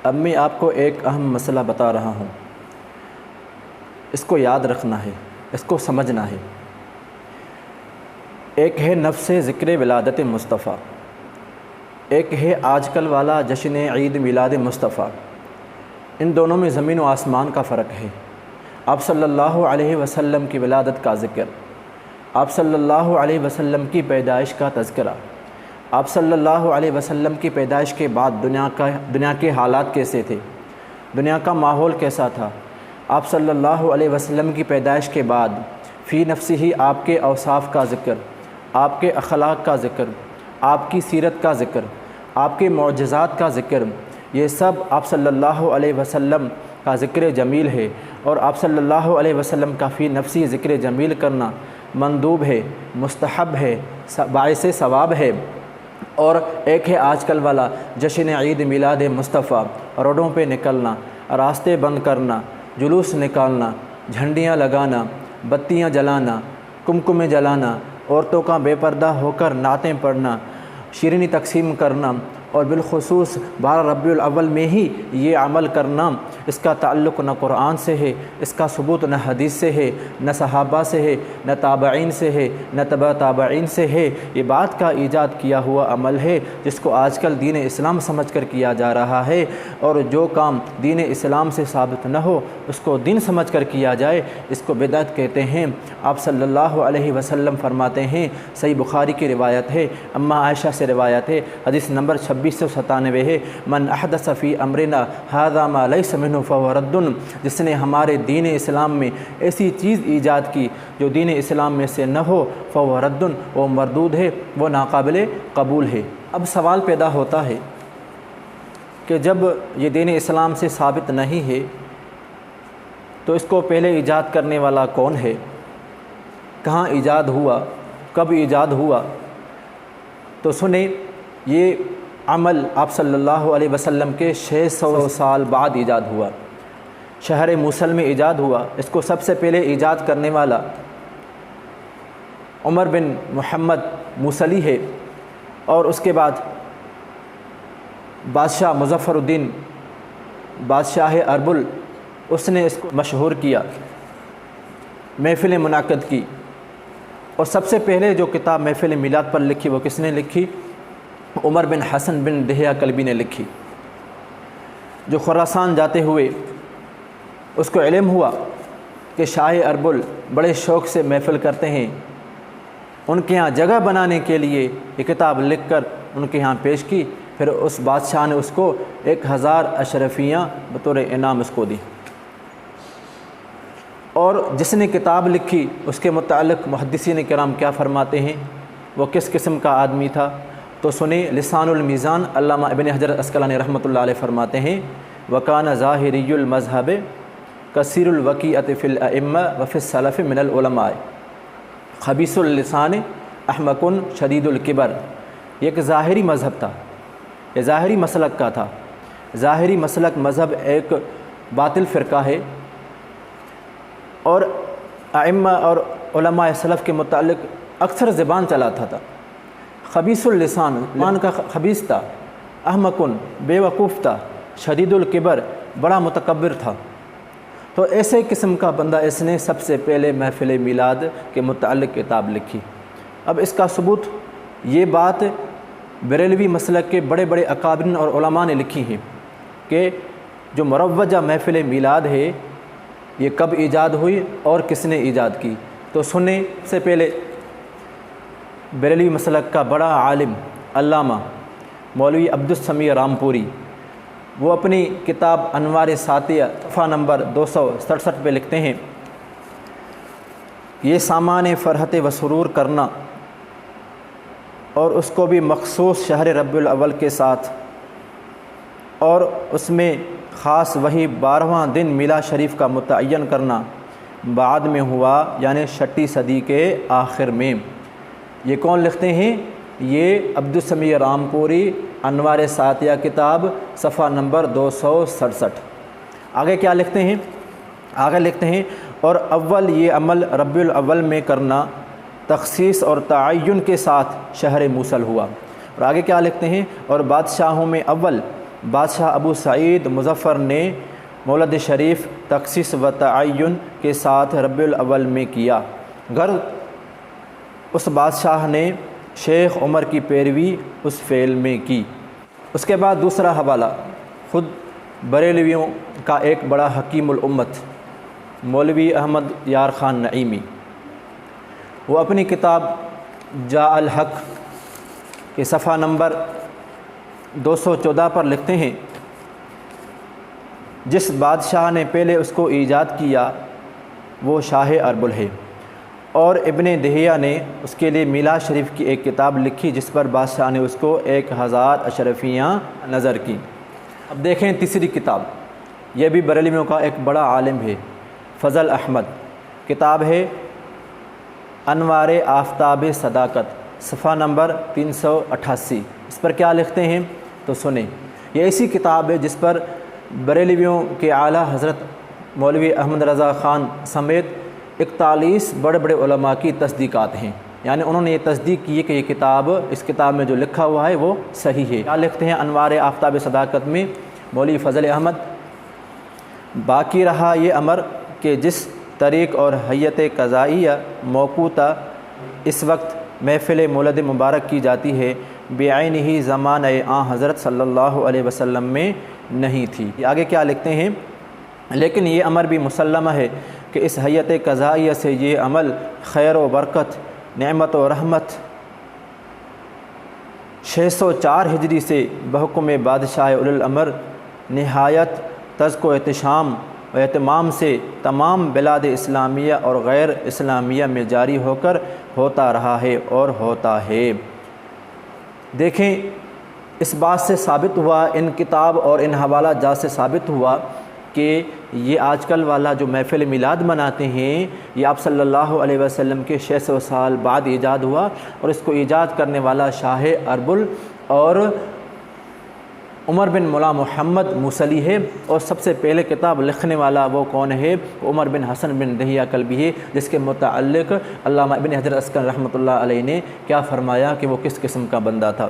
اب میں آپ کو ایک اہم مسئلہ بتا رہا ہوں، اس کو یاد رکھنا ہے، اس کو سمجھنا ہے۔ ایک ہے نفس ذکر ولادت مصطفیٰ، ایک ہے آج کل والا جشن عید میلاد مصطفیٰ۔ ان دونوں میں زمین و آسمان کا فرق ہے۔ آپ صلی اللہ علیہ وسلم کی ولادت کا ذکر، آپ صلی اللہ علیہ وسلم کی پیدائش کا تذکرہ، آپ صلی اللہ علیہ وسلم کی پیدائش کے بعد دنیا کے حالات کیسے تھے، دنیا کا ماحول کیسا تھا۔ آپ صلی اللہ علیہ وسلم کی پیدائش کے بعد فی نفسی ہی آپ کے اوصاف کا ذکر، آپ کے اخلاق کا ذکر، آپ کی سیرت کا ذکر، آپ کے معجزات کا ذکر، یہ سب آپ صلی اللہ علیہ وسلم کا ذکر جمیل ہے، اور آپ صلی اللہ علیہ وسلم کا فی نفسی ذکر جمیل کرنا مندوب ہے، مستحب ہے، باعث ثواب ہے۔ اور ایک ہے آج کل والا جشن عید میلاد مصطفیٰ، روڈوں پہ نکلنا، راستے بند کرنا، جلوس نکالنا، جھنڈیاں لگانا، بتیاں جلانا، کمکمے جلانا، عورتوں کا بے پردہ ہو کر نعتیں پڑھنا، شیرینی تقسیم کرنا، اور بالخصوص 12 ربیع الاول میں ہی یہ عمل کرنا، اس کا تعلق نہ قرآن سے ہے، اس کا ثبوت نہ حدیث سے ہے، نہ صحابہ سے ہے، نہ تابعین سے ہے، نہ تبع تابعین سے ہے۔ یہ بات کا ایجاد کیا ہوا عمل ہے جس کو آج کل دین اسلام سمجھ کر کیا جا رہا ہے، اور جو کام دین اسلام سے ثابت نہ ہو اس کو دین سمجھ کر کیا جائے، اس کو بدعت کہتے ہیں۔ آپ صلی اللہ علیہ وسلم فرماتے ہیں، صحیح بخاری کی روایت ہے، اماں عائشہ سے روایت ہے، حدیث نمبر 2697 ہے، من احدث فی امرنا ھذا ما لیس منہ فہو رد، جس نے ہمارے دین اسلام میں ایسی چیز ایجاد کی جو دین اسلام میں سے نہ ہو، فہو رد، وہ مردود ہے، وہ ناقابل قبول ہے۔ اب سوال پیدا ہوتا ہے کہ جب یہ دین اسلام سے ثابت نہیں ہے تو اس کو پہلے ایجاد کرنے والا کون ہے، کہاں ایجاد ہوا، کب ایجاد ہوا؟ تو سنیں، یہ عمل آپ صلی اللہ علیہ وسلم کے 600 سال بعد ایجاد ہوا، شہر موصل میں ایجاد ہوا۔ اس کو سب سے پہلے ایجاد کرنے والا عمر بن محمد موصلی ہے، اور اس کے بعد بادشاہ مظفر الدین بادشاہ اربل، اس نے اس کو مشہور کیا، محفل منعقد کی۔ اور سب سے پہلے جو کتاب محفل میلاد پر لکھی وہ کس نے لکھی؟ عمر بن حسن بن دہیہ کلبی نے لکھی۔ جو خراسان جاتے ہوئے اس کو علم ہوا کہ شاہ اربل بڑے شوق سے محفل کرتے ہیں، ان کے ہاں جگہ بنانے کے لیے یہ کتاب لکھ کر ان کے ہاں پیش کی، پھر اس بادشاہ نے اس کو 1000 اشرفیاں بطور انعام اس کو دی۔ اور جس نے کتاب لکھی اس کے متعلق محدثین کرام کیا فرماتے ہیں، وہ کس قسم کا آدمی تھا؟ تو سنیں، لسان المیزان علامہ ابن حجر عسقلانی رحمۃ اللہ علیہ فرماتے ہیں، وکان ظاہری المذہب کثیر الوقیعۃ فی الائمہ وفی السلف من العلماء خبیث اللسان احمق شدید الکبر۔ یہ ایک ظاہری مذہب تھا، یہ ظاہری مسلک کا تھا۔ ظاہری مسلک مذہب ایک باطل فرقہ ہے، اور ائمہ اور علماء سلف کے متعلق اکثر زبان چلاتا تھا۔ خبیث اللسان، زبان کا خبیث تھا، احمق بے وقوف تھا، شدید الکبر بڑا متکبر تھا۔ تو ایسے قسم کا بندہ اس نے سب سے پہلے محفل میلاد کے متعلق کتاب لکھی۔ اب اس کا ثبوت، یہ بات بریلوی مسلک کے بڑے بڑے اکابرین اور علماء نے لکھی ہیں کہ جو مروجہ محفل میلاد ہے یہ کب ایجاد ہوئی اور کس نے ایجاد کی۔ تو سنیں، سے پہلے بریلوی مسلک کا بڑا عالم علامہ مولوی عبدالسمیع رامپوری، وہ اپنی کتاب انوار ساتیہ صفحہ نمبر 267 پہ لکھتے ہیں، یہ سامان فرحت و سرور کرنا اور اس کو بھی مخصوص شہر ربیع الاول کے ساتھ، اور اس میں خاص وہی 12واں دن میلاد شریف کا متعین کرنا بعد میں ہوا، یعنی 6 صدی کے آخر میں۔ یہ کون لکھتے ہیں؟ یہ عبدالسمیع رامپوری، انوار ساتیہ کتاب، صفحہ نمبر 267۔ آگے کیا لکھتے ہیں؟ آگے لکھتے ہیں، اور اول یہ عمل ربیع الاول میں کرنا تخصیص اور تعین کے ساتھ شہر موصل ہوا۔ اور آگے کیا لکھتے ہیں؟ اور بادشاہوں میں اول بادشاہ ابو سعید مظفر نے مولد شریف تخصیص و تعین کے ساتھ ربیع الاول میں کیا، غرض اس بادشاہ نے شیخ عمر کی پیروی اس فعل میں کی۔ اس کے بعد دوسرا حوالہ خود بریلویوں کا ایک بڑا حکیم الامت مولوی احمد یار خان نعیمی، وہ اپنی کتاب جاء الحق کے صفحہ نمبر 214 پر لکھتے ہیں، جس بادشاہ نے پہلے اس کو ایجاد کیا وہ شاہ اربل ہے، اور ابن دہیہ نے اس کے لیے میلاد شریف کی ایک کتاب لکھی جس پر بادشاہ نے اس کو 1000 اشرفیاں نظر کی۔ اب دیکھیں تیسری کتاب، یہ بھی بریلویوں کا ایک بڑا عالم ہے، فضل احمد، کتاب ہے انوار آفتاب صداقت، صفحہ نمبر 388۔ اس پر کیا لکھتے ہیں تو سنیں۔ یہ ایسی کتاب ہے جس پر بریلویوں کے اعلیٰ حضرت مولوی احمد رضا خان سمیت 41 بڑے بڑے علماء کی تصدیقات ہیں، یعنی انہوں نے یہ تصدیق کی ہے کہ یہ کتاب، اس کتاب میں جو لکھا ہوا ہے وہ صحیح ہے۔ کیا لکھتے ہیں انوار آفتاب صداقت میں مولوی فضل احمد؟ باقی رہا یہ امر کہ جس طریق اور حیت قضائیہ موقوتہ اس وقت محفل مولد مبارک کی جاتی ہے بعین ہی زمانہ حضرت صلی اللہ علیہ وسلم میں نہیں تھی۔ آگے کیا لکھتے ہیں؟ لیکن یہ امر بھی مسلمہ ہے کہ اس حیت قضائیہ سے یہ عمل خیر و برکت، نعمت و رحمت 604 ہجری سے بحکم بادشاہ اولی الامر نہایت تزک و احتشام و اہتمام سے تمام بلاد اسلامیہ اور غیر اسلامیہ میں جاری ہو کر ہوتا رہا ہے اور ہوتا ہے۔ دیکھیں، اس بات سے ثابت ہوا، ان کتاب اور ان حوالہ جات سے ثابت ہوا کہ یہ آج کل والا جو محفل میلاد مناتے ہیں یہ آپ صلی اللہ علیہ وسلم کے 600 سال بعد ایجاد ہوا، اور اس کو ایجاد کرنے والا شاہ اربل اور عمر بن مولا محمد موصلی ہے، اور سب سے پہلے کتاب لکھنے والا وہ کون ہے؟ عمر بن حسن بن دہیہ کلبی ہے، جس کے متعلق علامہ ابن حجر عسقلانی رحمۃ اللہ علیہ نے کیا فرمایا کہ وہ کس قسم کا بندہ تھا۔